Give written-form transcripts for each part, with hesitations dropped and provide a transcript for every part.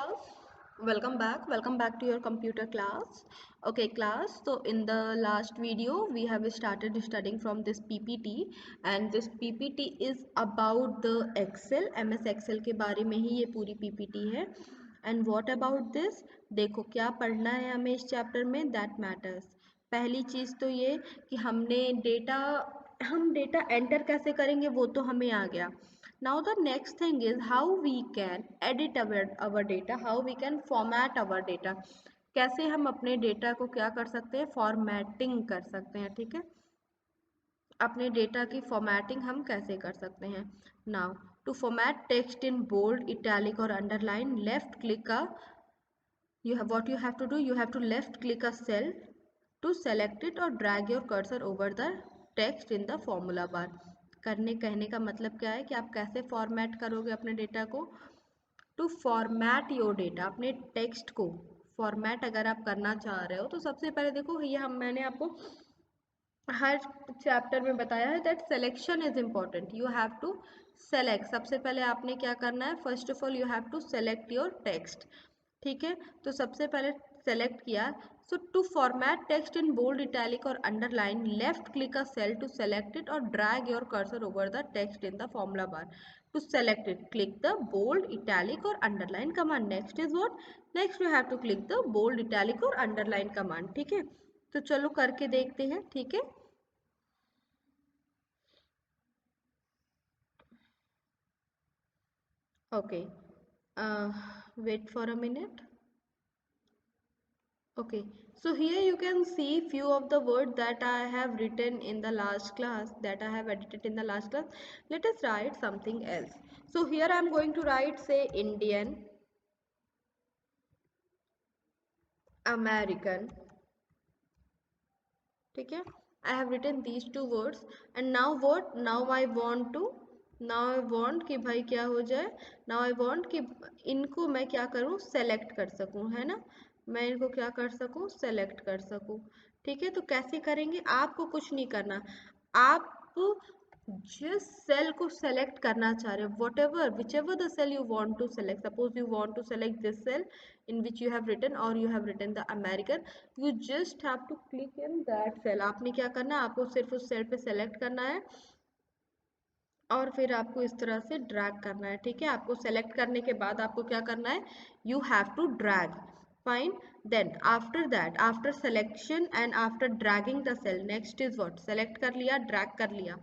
class. Welcome back to your computer class. Okay class, so in the last video we have started studying from this PPT, and this PPT is about the Excel, MS Excel के बारे में ही ये पूरी PPT है. And what about this? देखो क्या पढ़ना है हमें इस चैप्टर में, that matters. पहली चीज़ तो ये कि हम डेटा एंटर कैसे करेंगे वो तो हमें आ गया. Now the next thing is how we can edit our data, how we can format our data. कैसे हम अपने डेटा को क्या कर सकते हैं, फॉर्मेटिंग कर सकते हैं. ठीक है, अपने डेटा की फॉर्मेटिंग हम कैसे कर सकते हैं. Now to format text in bold, italic और अंडरलाइन, लेफ्ट क्लिक का what you have to do, you have to left click a cell to select it or drag your cursor over the text in the formula bar. कहने का मतलब क्या है कि आप कैसे फॉर्मेट करोगे अपने डेटा को. टू फॉर्मेट योर डेटा, अपने टेक्स्ट को फॉर्मेट अगर आप करना चाह रहे हो तो सबसे पहले देखो ये मैंने आपको हर चैप्टर में बताया है that selection is important. You have to select. सबसे पहले आपने क्या करना है, first of all you have to select your text. ठीक है, तो सबसे पहले सेलेक्ट किया. So to format text in bold, italic और underline, left click a cell to select it और drag your cursor over the text in the formula bar. To select it click the bold, italic और underline command. Next is what, next you have to click the bold, italic और underline command. ठीक है, तो चलो करके देखते हैं. ठीक है, okay, wait for a minute. Okay, so here you can see few of the words that I have written in the last class, that I have edited in the last class. Let us write something else. So here I am going to write, say, Indian, American. ठीक है, I have written these two words and now what? Now I want कि भाई क्या हो जाए. Now I want कि इनको मैं क्या करूँ, सेलेक्ट कर सकूँ, है ना. मैं इनको क्या कर सकूँ, सेलेक्ट कर सकूँ. ठीक है, तो कैसे करेंगे, आपको कुछ नहीं करना. आप जिस सेल को सेलेक्ट करना चाह रहे हो, whatever whichever the cell you want to select, suppose you want to select this cell in which you have written or you have written the American, you just have to click in that cell. आपने क्या करना है, आपको सिर्फ उस cell पे select करना है और फिर आपको इस तरह से ड्रैग करना है. ठीक है, आपको सेलेक्ट करने के बाद आपको क्या करना है, you have to drag. Fine, then after that, after selection and after dragging the cell, next is what, select कर लिया, ड्रैग कर लिया.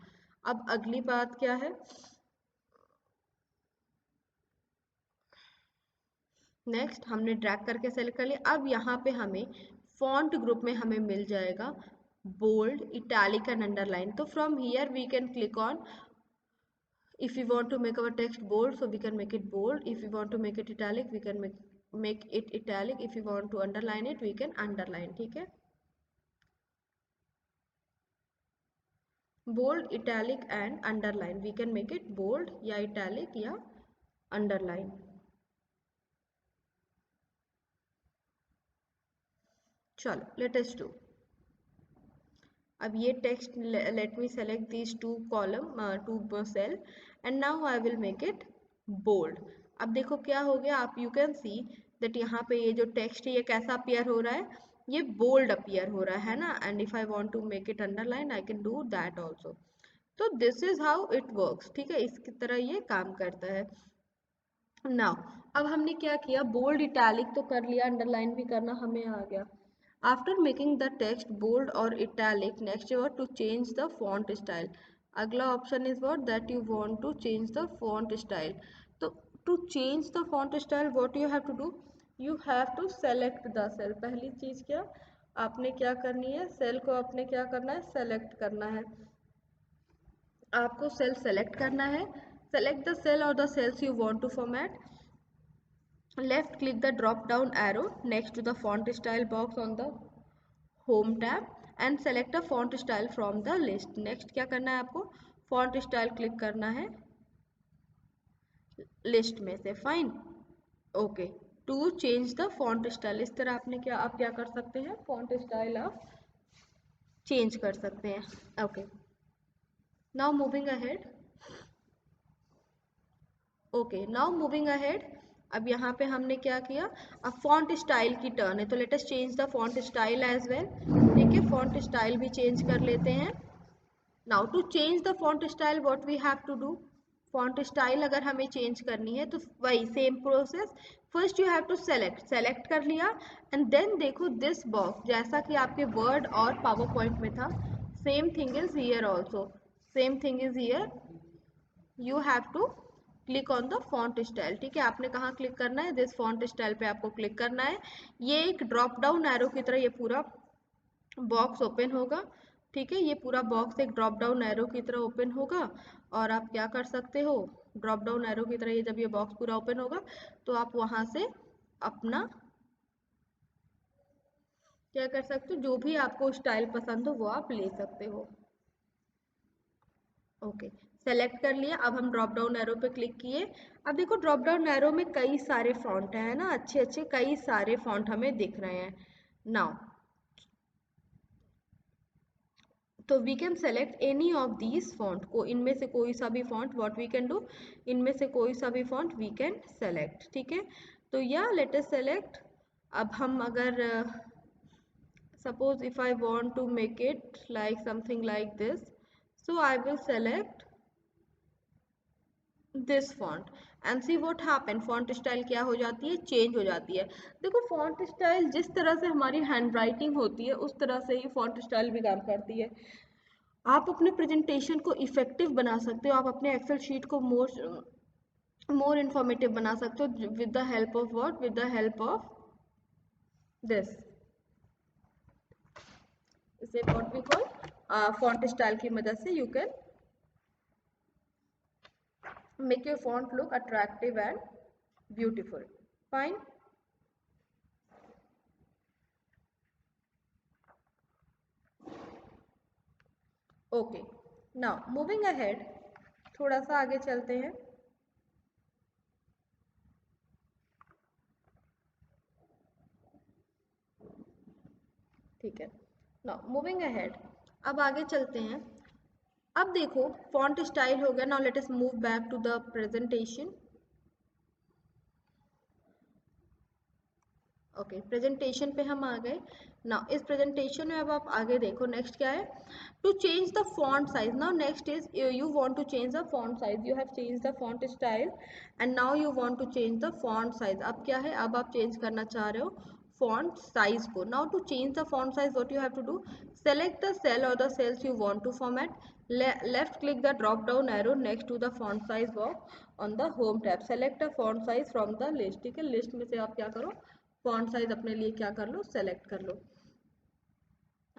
अब अगली बात क्या है, नेक्स्ट हमने ड्रैग करके सेलेक्ट कर लिया. अब यहाँ पे हमें फॉन्ट ग्रुप में हमें मिल जाएगा बोल्ड, इटैलिक एंड अंडरलाइन. तो from here we can click on, if we want to make our text bold, so we can make it bold. If we want to make it italic, we can make it italic. If we want to underline it, we can underline. ठीक है, bold, italic and underline, we can make it bold या italic या underline. चलो let us do. अब ये text, let me select this two column, two cell, and now I will make it bold. अब देखो क्या हो गया, आप यू कैन सी दैट यहाँ पे ये जो टेक्स्ट है ये कैसा अपीयर हो रहा है, ये बोल्ड अपीयर हो रहा है ना. And if I want to make it underline, I can do that also. तो this is how it works. ठीक है, इसकी तरह ये काम करता है. नाउ अब हमने क्या किया, बोल्ड इटैलिक तो कर लिया, अंडरलाइन भी करना हमें आ गया. After making the text bold or italic, next you want to change the font style. अगला option is what, that you want to change the font style. तो to change the font style what you have to do, you have to select the cell. पहली चीज क्या आपने क्या करनी है, cell को आपने क्या करना है, सेलेक्ट करना है. आपको सेल सेलेक्ट करना है. सेलेक्ट द सेल और the cells you want to format. Left click the drop down arrow next to the font style box on the home tab and select a font style from the list. Next क्या करना है, आपको font style click करना है list में से. Fine, okay. To change the font style, इस तरह आपने क्या, आप क्या कर सकते हैं, फॉन्ट स्टाइल आप चेंज कर सकते हैं. Okay, now moving ahead. Okay, now moving ahead, अब यहाँ पे हमने क्या किया, अब फॉन्ट स्टाइल की टर्न है, तो let us change the font style as well. ठीक है, फॉन्ट स्टाइल भी चेंज कर लेते हैं। Now to change the font style what we have to do, font style अगर हमें चेंज करनी है तो वही same process. First you have to select कर लिया, एंड देन देखो दिस बॉक्स जैसा कि आपके वर्ड और पावर पॉइंट में था, same thing is here also, same thing is here, you have to click on the font style. ठीक है, आपने कहाँ क्लिक करना है, दिस फॉन्ट स्टाइल पे आपको क्लिक करना है। ये एक ड्रॉप डाउन एरो की तरह ये पूरा बॉक्स ओपन होगा। ठीक है, ये पूरा बॉक्स एक ड्रॉप डाउन एरो की तरह ओपन होगा, और आप क्या कर सकते हो, ड्रॉप डाउन एरो की तरह ये जब ये बॉक्स पूरा ओपन होगा तो आप वहां से अपना क्या कर सकते हो, जो भी आपको स्टाइल पसंद हो वो आप ले सकते हो। ओके, सेलेक्ट कर लिया। अब हम ड्रॉप डाउन एरो पे क्लिक किए। अब देखो ड्रॉप डाउन एरो में कई सारे फॉन्ट है ना, अच्छे अच्छे कई सारे फॉन्ट हमें दिख रहे हैं। नाउ तो we can select any of these font, को इनमें से कोई सा भी font, what we can do, इनमें से कोई सा भी फॉन्ट वी कैन सेलेक्ट। ठीक है, तो या लेट अस सेलेक्ट। अब हम अगर suppose if I want to make it like something like this, so I will select this font and see what happen, font style क्या हो जाती है, चेंज हो जाती है। देखो font style जिस तरह से हमारी हैंड राइटिंग होती है उस तरह से ही font style भी काम करती है। आप अपने प्रेजेंटेशन को इफेक्टिव बना सकते हो, आप अपने एक्सेल शीट को मोर इंफॉर्मेटिव बना सकते हो with the help of what, with the help of this, इसे what we call font style की मदद से you can make your font look attractive and beautiful. Fine. Okay, now moving ahead, थोड़ा सा आगे चलते हैं। ठीक है, now moving ahead, अब आगे चलते हैं। अब देखो फॉन्ट स्टाइल हो गया, now let us move back to the presentation. Okay, presentation पे हम आ गए ना। इस प्रेजेंटेशन में अब आप आगे देखो नेक्स्ट क्या है, to change the font size. Now next is you want to change the font size, you have change the font style and now you want to change the font size. अब क्या है, अब आप change करना चाह रहे हो font size को। Now to change the font size what you have to do, select the cell और the cells you want to format, left click the drop down arrow next to the font size box on the home tab, select a font size from the list। ठीक है, list में से आप क्या करो, font size अपने लिए क्या कर लो, select कर लो।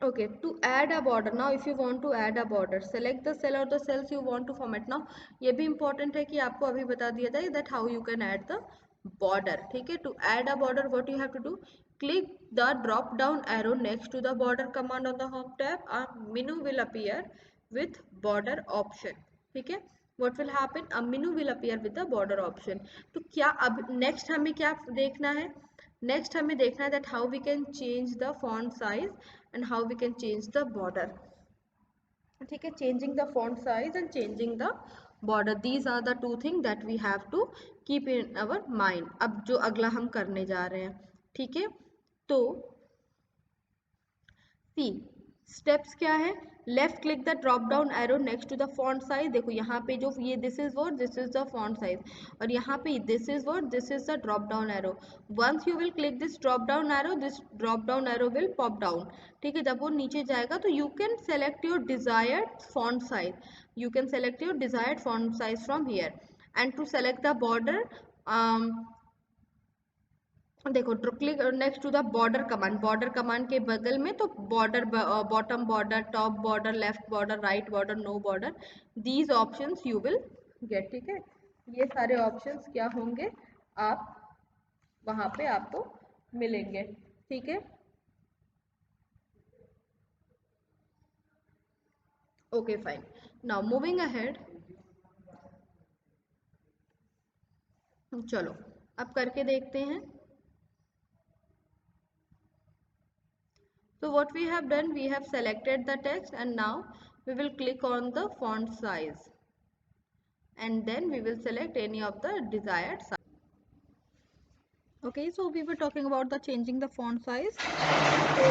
Okay, to add a border, now if you want to add a border, select the cell or the cells you want to format। now ये भी important है कि आपको अभी बता दिया था that how you can add the border। ठीक है, to add a border what you have to do, click the drop down arrow next to the border command on the home tab, a menu will appear with border option। ठीक है, what will happen, a menu will appear with the border option। तो क्या अब next हमें क्या देखना है, next हमें देखना है that how we can change the font size and how we can change the border. ठीक है, changing the font size and changing the border, these are the two thing that we have to keep in our mind. अब जो अगला हम करने जा रहे हैं, ठीक है, तो सी स्टेप्स क्या है, left click the drop down arrow next to the font size. देखो यहाँ पे जो ये this is what, this is the font size, और यहाँ पे this is what, this is the drop down arrow. Once you will click this drop down arrow, this drop down arrow will pop down. ठीक है, जब वो नीचे जाएगा तो you can select your desired font size, you can select your desired font size from here. And to select the border, देखो click next to the border command, border command के बगल में तो border, bottom border, top border, left border, right border, no border, these options you will get. ठीक है, ये सारे options क्या होंगे, आप वहां पे आपको मिलेंगे। ठीक है, okay fine, now moving ahead, चलो अब करके देखते हैं। So what we have done, we have selected the text and now we will click on the font size and then we will select any of the desired size. Okay, so we were talking about the changing the font size. So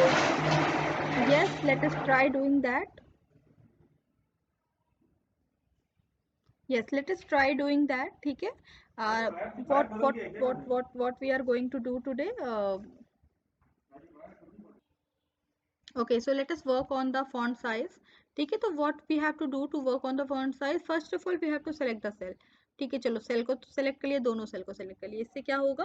yes, let us try doing that. Yes, let us try doing that. ठीक है. What we are going to do today. Okay, so let us work on the font size. ठीक है, तो what we have to do to work on the font size, first of all we have to select the cell. ठीक है, चलो cell को select कर लिया, दोनों सेल को सेलेक्ट कर लिया. इससे क्या होगा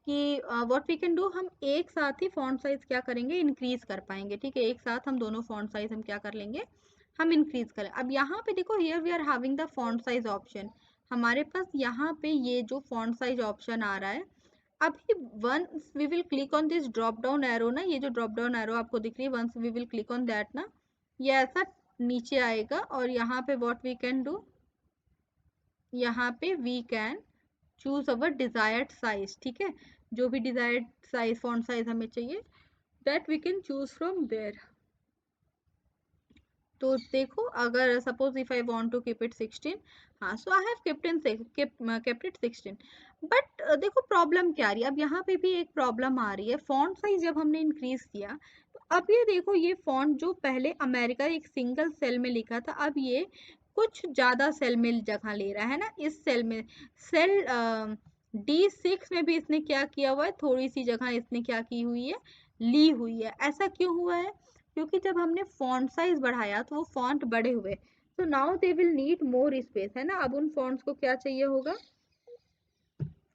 कि व्हाट वी कैन डू, हम एक साथ ही फॉन्ट साइज क्या करेंगे, इंक्रीज कर पाएंगे. ठीक है, एक साथ हम दोनों फॉन्ट साइज हम क्या कर लेंगे, हम इंक्रीज करें. अब यहाँ पे देखो, here we are having the font size option. हमारे पास यहाँ पे ये जो फॉन्ट साइज ऑप्शन आ रहा है, अभी once we will click on this drop down arrow ना, ये जो ड्रॉप डाउन एरो आपको दिख रही है, once we will click on that ना, ये ऐसा नीचे आएगा. और यहाँ पे व्हाट वी कैन डू, यहाँ पे we can choose our desired size. ठीक है, जो भी डिजायर्ड साइज फॉन्ट साइज हमें चाहिए, that we can choose from there. तो देखो, अगर suppose if I want to keep it 16, हाँ, so I have kept it 16. But देखो प्रॉब्लम क्या आ रही है, अब यहाँ पे भी एक प्रॉब्लम आ रही है. फॉन्ट साइज जब हमने इंक्रीज किया, तो अब ये देखो, ये फॉन्ट जो पहले अमेरिका एक सिंगल सेल में लिखा था, अब ये कुछ ज्यादा सेल में जगह ले रहा है ना. इस सेल में, सेल D6 में भी इसने क्या किया हुआ है, थोड़ी सी जगह इसने क्या की हुई है, ली हुई है. ऐसा क्यों हुआ है, क्योंकि जब हमने फॉन्ट साइज बढ़ाया तो वो फॉन्ट बड़े हुए. तो now they will need more space, है ना. अब उन फॉन्ट्स को क्या चाहिए होगा,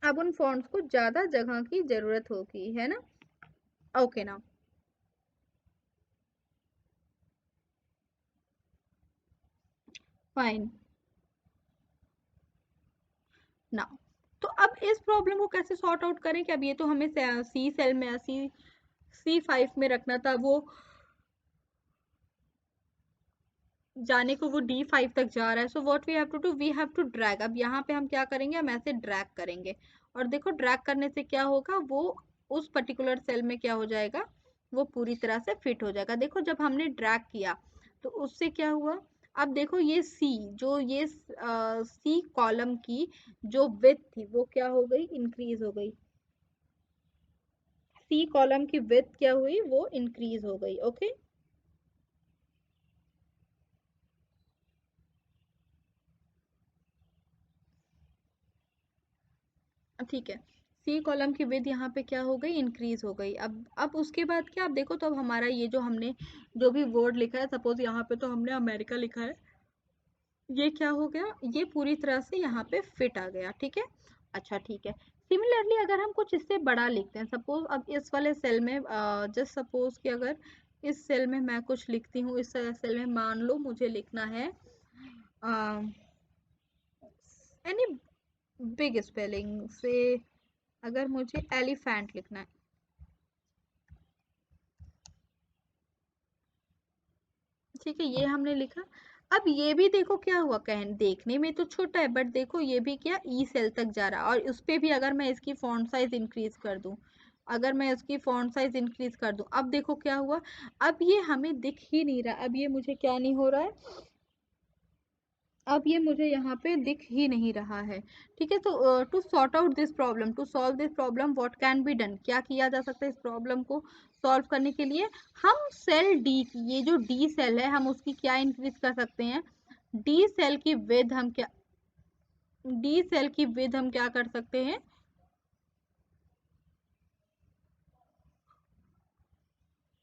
अब उन फॉन्ट्स को ज्यादा जगह की जरूरत होगी, है ना. ओके ना, फाइन ना. तो अब इस प्रॉब्लम को कैसे सॉर्ट आउट करें, कि अब ये तो हमें सी सेल में, C5 में रखना था, वो जाने को वो D5 तक जा रहा है. So what we have to do, we have to drag. अब यहाँ पे हम क्या करेंगे, हम ऐसे ड्रैग करेंगे. और देखो ड्रैग करने से क्या होगा, वो उस पर्टिकुलर सेल में क्या हो जाएगा, वो पूरी तरह से फिट हो जाएगा. देखो जब हमने ड्रैग किया, तो उससे क्या हुआ, अब देखो ये सी, जो ये सी कॉलम की जो विड्थ थी, वो क्या हो गई, इंक्रीज हो गई. सी कॉलम की विड्थ क्या हुई, वो इंक्रीज हो गई. ओके, ठीक है. सी कॉलम की विड्थ यहाँ पे क्या हो गई, इंक्रीज हो गई. अब उसके बाद क्या, अब देखो, तो अब हमारा ये जो हमने जो भी वर्ड लिखा है, सपोज यहाँ पे तो हमने अमेरिका लिखा है, ये क्या हो गया, ये पूरी तरह से यहाँ पे फिट आ गया. ठीक है, अच्छा ठीक है. सिमिलरली अगर हम कुछ इससे बड़ा लिखते हैं, सपोज अब इस वाले सेल में, जस्ट सपोज कि अगर इस सेल में मैं कुछ लिखती हूँ, इस सेल में मान लो मुझे लिखना है एनी बिग स्पेलिंग से, अगर मुझे एलिफेंट लिखना है. ठीक है, ये हमने लिखा. अब ये भी देखो क्या हुआ, देखने में तो छोटा है, बट देखो ये भी क्या, ई सेल तक जा रहा है. और उस पे भी अगर मैं इसकी फॉन्ट साइज इंक्रीज कर दूं, अगर मैं इसकी फॉन्ट साइज इंक्रीज कर दूं, अब देखो क्या हुआ, अब ये हमें दिख ही नहीं रहा. अब ये मुझे क्या नहीं हो रहा है, अब ये मुझे यहाँ पे दिख ही नहीं रहा है. ठीक है, तो to sort out this problem, to solve this problem, what can be done, क्या किया जा सकता है इस प्रॉब्लम को सॉल्व करने के लिए. हम सेल डी की, ये जो डी सेल है, हम उसकी क्या इंक्रीज कर सकते हैं, डी सेल की विड्थ हम क्या, डी सेल की विड्थ हम क्या कर सकते हैं,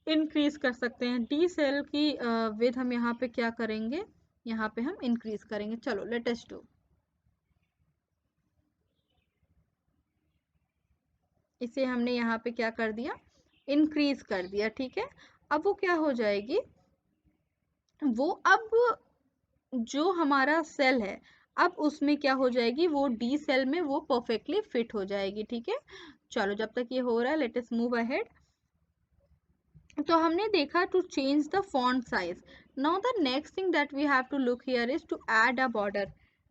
इंक्रीज कर सकते हैं. डी सेल की विड्थ हम यहाँ पे क्या करेंगे, यहाँ पे हम इंक्रीज करेंगे. चलो लेट अस डू. इसे हमने यहाँ पे क्या कर दिया, इंक्रीज कर दिया. ठीक है, अब वो क्या हो जाएगी, वो अब जो हमारा सेल है, अब उसमें क्या हो जाएगी, वो डी सेल में वो परफेक्टली फिट हो जाएगी. ठीक है, चलो जब तक ये हो रहा है, लेट अस मूव अहेड. तो हमने देखा to change the font size. Now the next thing that we have to look here is to add a border.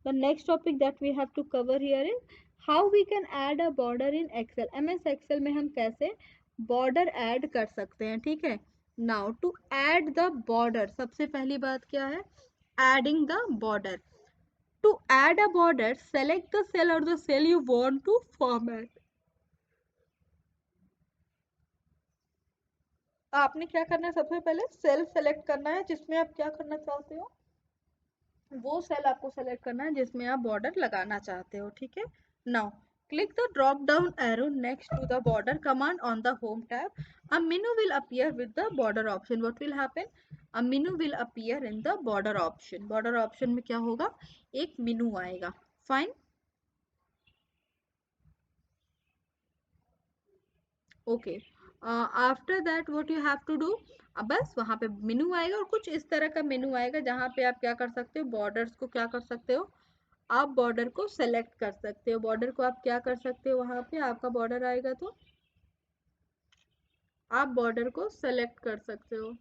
The next topic that we have to cover here is how we can add a border in Excel. MS Excel में हम कैसे border add कर सकते हैं. ठीक है, now to add the border, सबसे पहली बात क्या है, adding the border. To add a border, select the cell और the cell you want to format. आपने क्या करना है, सबसे पहले सेल सेलेक्ट करना है जिसमें आप क्या करना चाहते हो, वो सेल आपको सेलेक्ट करना है जिसमें आप बॉर्डर लगाना चाहते हो, ठीक है। Now click the drop down arrow next to the border command on the home tab. A menu will appear with the border option. What will happen? A menu will appear in the border option. Border option में क्या होगा, एक menu आएगा। Fine, okay. After that what you have to do, अब बस वहां पे मेनू आएगा और कुछ इस तरह का मेनू आएगा जहां पे आप क्या कर सकते हो, बॉर्डर्स को क्या कर सकते हो, आप बॉर्डर को सेलेक्ट कर सकते हो। बॉर्डर को आप क्या कर सकते हो, वहां पे आपका बॉर्डर आएगा तो आप बॉर्डर को सेलेक्ट कर सकते हो।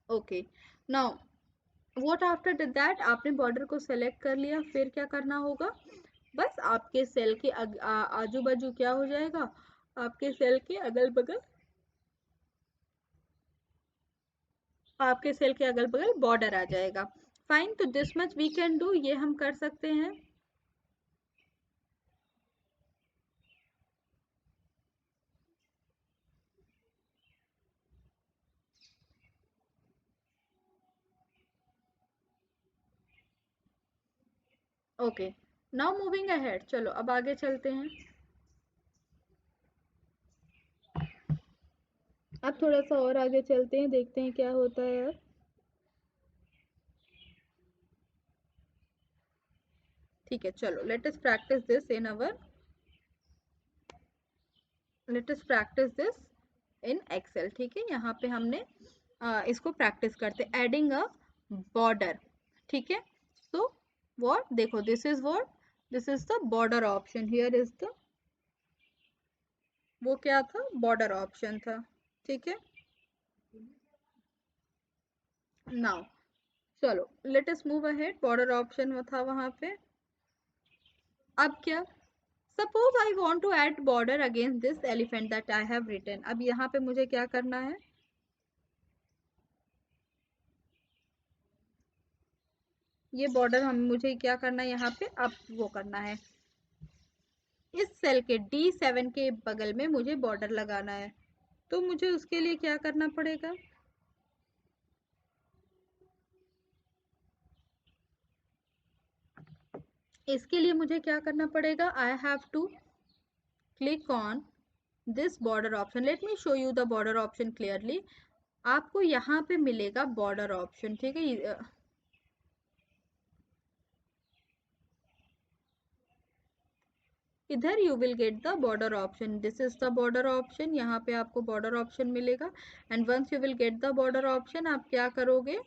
Okay, now what after that, आपने बॉर्डर को सेलेक्ट कर लिया, फिर क्या करना होगा, बस आपके सेल के आजू बाजू क्या हो जाएगा, आपके सेल के अगल बगल, आपके सेल के अगल बगल बॉर्डर आ जाएगा। फाइन, तो this much we can do, ये हम कर सकते हैं। ओके, नाउ मूविंग अहेड, चलो अब आगे चलते हैं। अब थोड़ा सा और आगे चलते हैं, देखते हैं क्या होता है अब। ठीक है, चलो let us practise this in our, let us practise this in Excel. ठीक है, यहाँ पे हमने इसको प्रैक्टिस करते, एडिंग अ बॉर्डर। ठीक है, सो व्हाट, देखो this is what, this is the border option, here is the, वो क्या था, बॉर्डर ऑप्शन था। ठीक है, नाउ चलो let us move ahead, border option वो था वहां पे। अब क्या, suppose I want to add border against this elephant that I have written, अब यहाँ पे मुझे क्या करना है, ये बॉर्डर हम, मुझे क्या करना है यहाँ पे, अब वो करना है, इस सेल के D7 के बगल में मुझे बॉर्डर लगाना है। तो मुझे उसके लिए क्या करना पड़ेगा, इसके लिए मुझे क्या करना पड़ेगा, I have to click on this border option, let me show you the border option clearly. आपको यहाँ पे मिलेगा बॉर्डर ऑप्शन, ठीक है, इधर you will get the border option, this is the border option, यहाँ पे आपको बॉर्डर ऑप्शन मिलेगा। And once you will get the border option, आप क्या करोगे,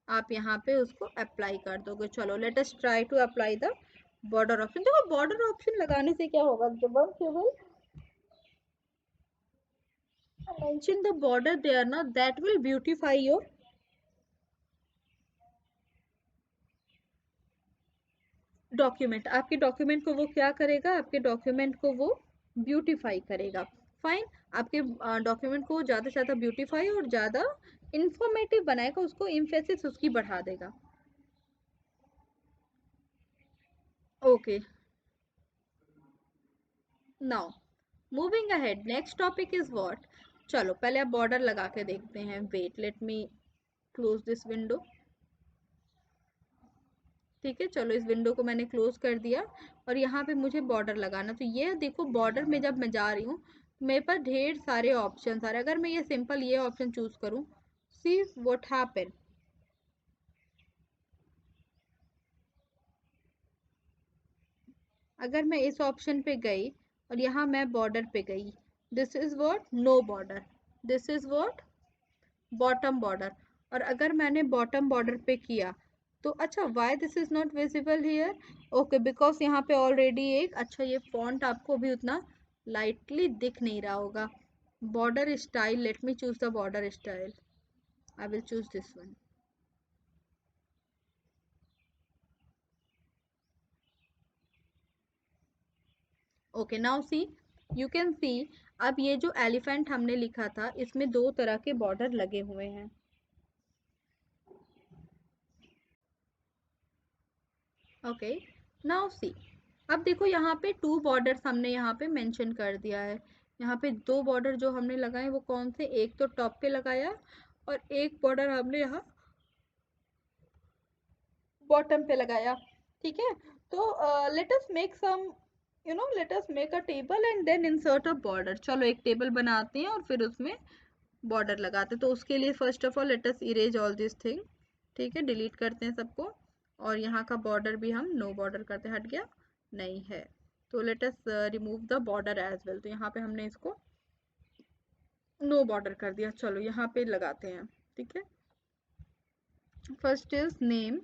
आप यहाँ पे उसको अप्लाई कर दोगे। चलो let us try to apply the border option. देखो बॉर्डर ऑप्शन लगाने से क्या होगा, जब once you will mention the border there ना, that will beautify your document, आपके डॉक्यूमेंट को वो क्या करेगा, आपके डॉक्यूमेंट को वो ब्यूटीफाई करेगा। फाइन, आपके डॉक्यूमेंट को ज़्यादा से ज़्यादा ब्यूटीफाई और ज़्यादा इंफॉर्मेटिव बनाएगा, उसको इम्फेसिस उसकी बढ़ा देगा। Okay, now moving ahead, next topic is what, चलो पहले आप बॉर्डर लगा के देखते हैं। Wait, let me close this window. ठीक है, चलो इस विंडो को मैंने क्लोज कर दिया और यहाँ पे मुझे बॉर्डर लगाना, तो ये देखो बॉर्डर में जब मैं जा रही हूँ मेरे पास ढेर सारे ऑप्शन आ रहे हैं। अगर मैं ये सिंपल ये ऑप्शन चूज करूँ, सी व्हाट हैपन, अगर मैं इस ऑप्शन पे गई और यहाँ मैं बॉर्डर पे गई, this is what, no border, this is what, bottom border. और अगर मैंने बॉटम बॉर्डर पे किया तो अच्छा, why this is not visible here, okay because यहाँ पे ऑलरेडी एक, अच्छा ये फॉन्ट आपको भी उतना लाइटली दिख नहीं रहा होगा। Border style, let me choose the border style, I will choose this one. Okay, now see, you can see, अब ये जो एलिफेंट हमने लिखा था इसमें दो तरह के बॉर्डर लगे हुए हैं। ओके, नाउ सी, अब देखो यहाँ पे 2 बॉर्डर्स हमने यहाँ पे मेंशन कर दिया है। यहाँ पे 2 बॉर्डर जो हमने लगाए वो कौन से, एक तो टॉप पे लगाया और एक बॉर्डर हमने यहाँ बॉटम पे लगाया। ठीक है, तो let us make some, let us make a table and then insert a border. चलो एक टेबल बनाते हैं और फिर उसमें बॉर्डर लगाते हैं। तो उसके लिए first of all let us erase all this thing. ठीक है, डिलीट करते हैं सबको। और यहाँ का बॉर्डर भी हम नो बॉर्डर करते हैं, हट गया नहीं है। तो let us remove the border as well. तो यहाँ पे हमने इसको नो बॉर्डर कर दिया। चलो यहाँ पे लगाते हैं। ठीक है, first is name,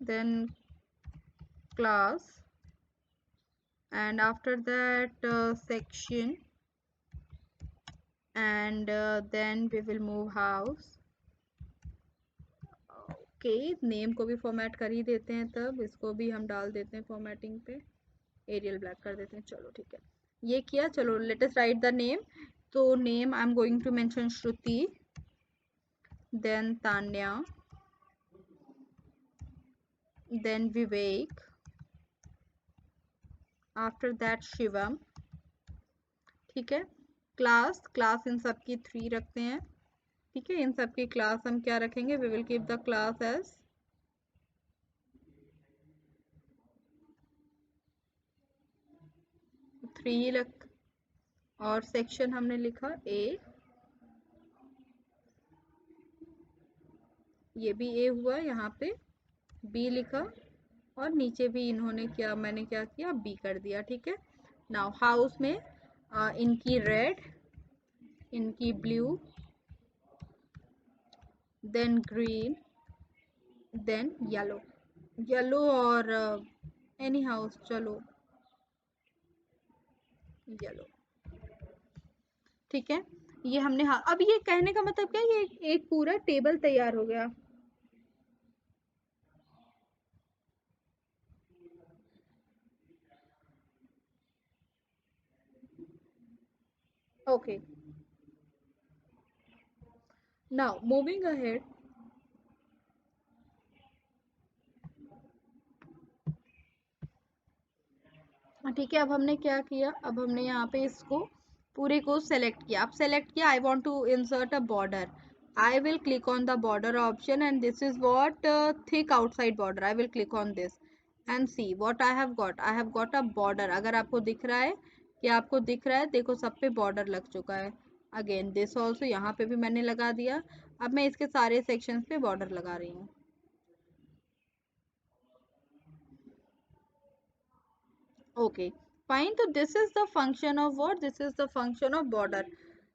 then class, and after that section, and then we will move house. Okay, name को भी फॉर्मेट कर ही देते हैं, तब इसको भी हम डाल देते हैं फॉर्मेटिंग पे, एरियल ब्लैक कर देते हैं। चलो ठीक है, ये किया। चलो let us write the name. तो name I am going to mention Shruti, then Tanya, then Vivek, after that Shivam. ठीक है, क्लास, क्लास इन सब की 3 रखते हैं। ठीक है, इन सब की क्लास हम क्या रखेंगे, we will keep the class as 3 रख। और सेक्शन हमने लिखा ए, ये भी ए हुआ, यहाँ पे बी लिखा, और नीचे भी इन्होंने क्या, मैंने क्या किया, बी कर दिया। ठीक है, नाउ हाउस में इनकी रेड, इनकी blue, then green, then yellow. Yellow और एनी हाउस, चलो येलो। ठीक है, ये हमने, हाँ अब ये कहने का मतलब क्या है, ये एक पूरा टेबल तैयार हो गया। Okay, now moving ahead. ठीक है, अब हमने क्या किया, अब हमने यहाँ पे इसको पूरे को सेलेक्ट किया। अब सेलेक्ट किया, I want to insert a border. I will click on the border option and this is what, thick outside border. I will click on this and see what I have got. I have got a border. अगर आपको दिख रहा है, कि आपको दिख रहा है, देखो सब पे बॉर्डर लग चुका है। अगेन दिस ऑल्सो, यहाँ पे भी मैंने लगा दिया। अब मैं इसके सारे सेक्शंस पे बॉर्डर लगा रही हूँ। Okay, fine. So this is the function of what? This is the function of border.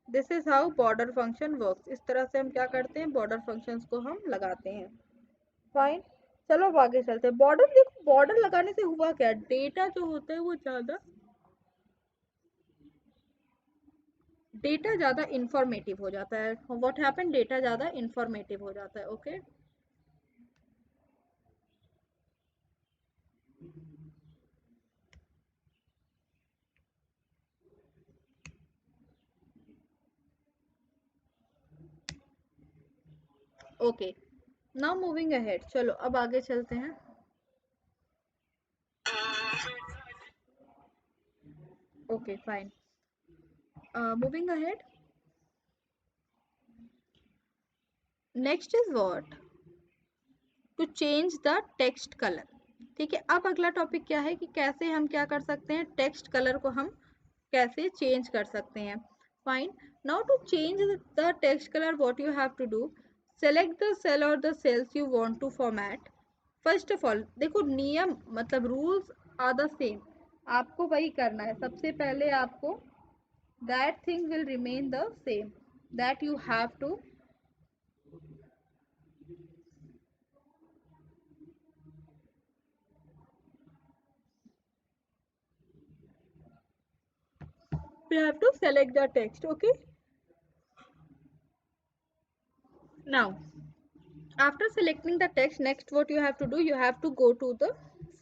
This is how border function works. इस तरह से हम क्या करते हैं, border functions को हम लगाते हैं। Fine. चलो अब आगे चलते हैं। बॉर्डर देखो, बॉर्डर लगाने से हुआ क्या, डेटा जो होता है वो ज्यादा इंफॉर्मेटिव हो जाता है। व्हाट हैपन, डेटा ज्यादा इंफॉर्मेटिव हो जाता है। Okay, okay, now moving ahead. चलो अब आगे चलते हैं। Okay fine, moving ahead. Next is what, to change the text colour. ठीक है, अब अगला टॉपिक क्या है, कि कैसे हम क्या कर सकते हैं, टेक्स्ट कलर को हम कैसे चेंज कर सकते हैं। Fine, now to change the text colour what you have to do, select the cell और the cells you want to format. First of all देखो, नियम मतलब रूल्स आर द सेम, आपको वही करना है। सबसे पहले आपको that thing will remain the same, that you have to, you have to select the text. Okay, now after selecting the text, next what you have to do, you have to go to the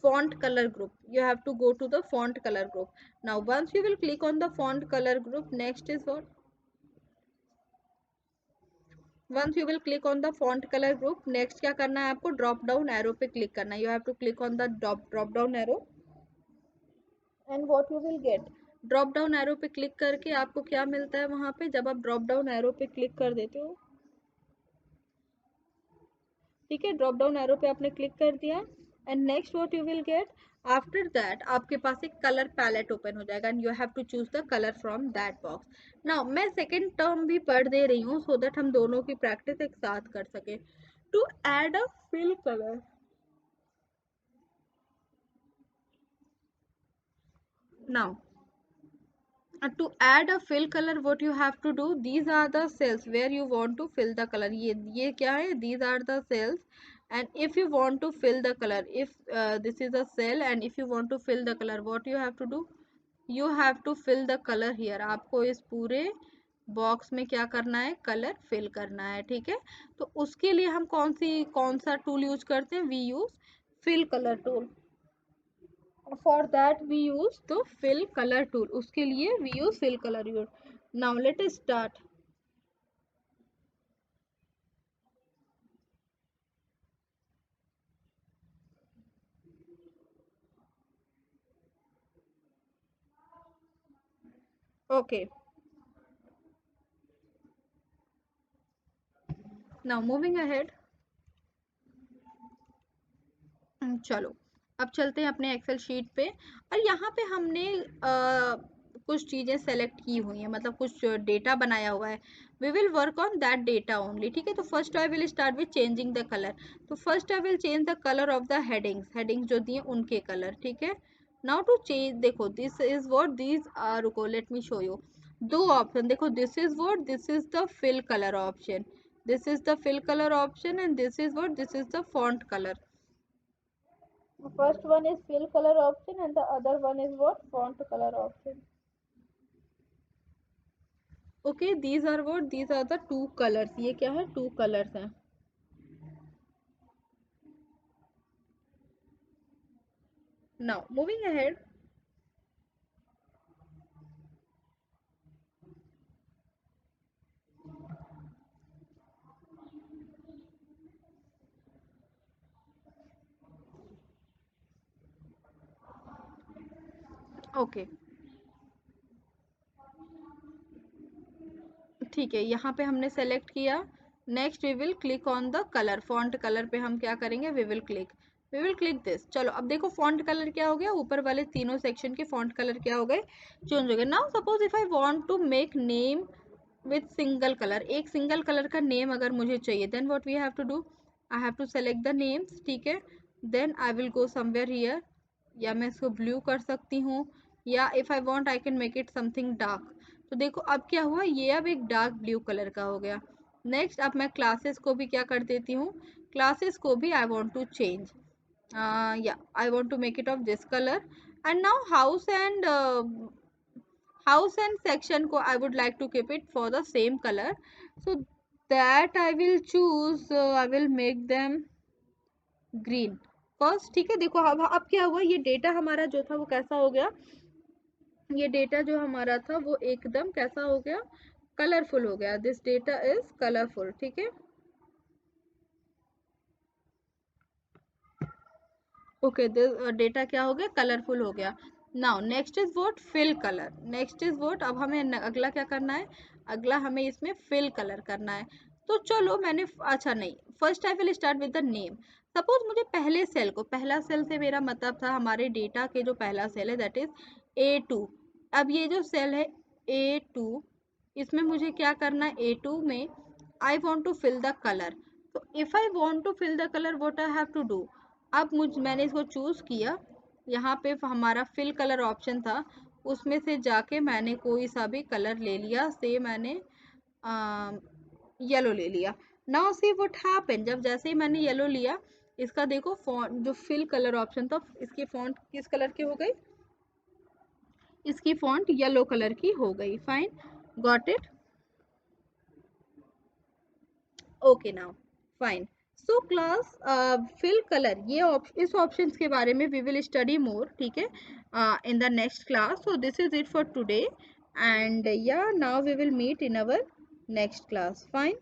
font color group. You have to go to the font color group. Now once you will click on the font color group, next is what, once you will click on the font color group, next क्या करना है आपको, drop down arrow पे click करना है। You have to click on the drop down arrow and what you will gate, drop down arrow पे click करके आपको क्या मिलता है वहां पे, जब आप ड्रॉप डाउन एरो पे क्लिक कर देते हो, ठीक है, ड्रॉप डाउन एरो पे आपने क्लिक कर दिया, and next what you will get, after that आपके पास एक कलर पैलेट ओपन हो जाएगा and you have to choose the colour from that box. Now मैं सेकेंड टर्म भी पढ़ दे रही हूँ सो दैट हम दोनों की प्रैक्टिस एक साथ कर सके। To add a fill colour, now to add a fill color what you have to do, these are the cells where you want to fill the color, ये क्या है, these are the cells, and if you want to fill the color, if this is a cell and if you want to fill the color what you have to do, you have to fill the color here, आपको इस पूरे box में क्या करना है, colour fill करना है, ठीक है। तो उसके लिए हम कौन सा टूल यूज करते हैं, we use fill colour tool, for that we use the fill color tool, उसके लिए we use fill color tool। now let us start। okay, now moving ahead, चलो अब चलते हैं अपने एक्सेल शीट पे, और यहाँ पे हमने कुछ चीजें सेलेक्ट की हुई हैं, मतलब कुछ डेटा बनाया हुआ है, we will work on that data only, ठीक है। तो first I will start with changing the colour, तो first I will change the colour of the headings जो दिए उनके कलर, ठीक है। नाउ टू चेंज, देखो this is what these are, रुको लेट मी शो यू, दो ऑप्शन देखो, this is what, this is the fill colour option, this is the fill colour option and this is what, this is the font colour. First one is fill color option and the other one is what, font color option। okay, these are what, these are the two colors, ये क्या है, two colors हैं। now moving ahead, okay, ठीक है, यहाँ पे हमने select किया, next we will click on the colour, font colour पे हम क्या करेंगे, वी विल क्लिक दिस। चलो अब देखो फॉन्ट कलर क्या हो गया, ऊपर वाले तीनों सेक्शन के फॉन्ट कलर क्या हो गए, चेंज हो गए। Now suppose if I want to make name with single colour, एक सिंगल कलर का नेम अगर मुझे चाहिए, then what we have to do, I have to select the names, ठीक है, then I will go somewhere here, या मैं इसको ब्लू कर सकती हूँ, या if I want I can make it something dark. तो देखो अब क्या हुआ, ये अब एक डार्क ब्लू कलर का हो गया। नेक्स्ट अब मैं क्लासेस को भी क्या कर देती हूँ, क्लासेस को भी आई वांट टू चेंज, या I want to make it of this colour. And now house and section को I would like to keep it for the same colour, so that I will choose, I will make them green first, ठीक है। देखो अब क्या हुआ, ये data हमारा जो था वो कैसा हो गया, ये डेटा जो हमारा था वो एकदम कैसा हो गया, कलरफुल हो गया, दिस डेटा इज कलरफुल, ठीक है। ओके, दिस डेटा क्या हो गया, कलरफुल हो गया। Now next is what, fill colour, next is what, अब हमें अगला क्या करना है, अगला हमें इसमें फिल कलर करना है। तो चलो मैंने, अच्छा नहीं, first I will start with the name. Suppose मुझे पहले सेल को, पहला सेल से मेरा मतलब था हमारे डेटा के जो पहला सेल है दैट इज A2। अब ये जो सेल है A2, इसमें मुझे क्या करना है, A2 में I want to fill the colour, तो if I want to fill the colour what I have to do, अब मैंने इसको चूज किया, यहाँ पे हमारा फिल कलर ऑप्शन था, उसमें से जाके मैंने कोई सा भी कलर ले लिया, से मैंने येलो ले लिया। नाउ सी व्हाट हैपन, जब जैसे ही मैंने येलो लिया, इसका देखो फॉन्ट जो फिल कलर ऑप्शन था, इसकी फॉन्ट किस कलर की हो गई, इसकी फॉन्ट येलो कलर की हो गई, fine, got it, okay now, fine. So class, fill colour, ये इस ऑप्शंस के बारे में वी विल स्टडी मोर, ठीक है, in the next class. So this is it for today, and yeah now we will meet in our next class, fine.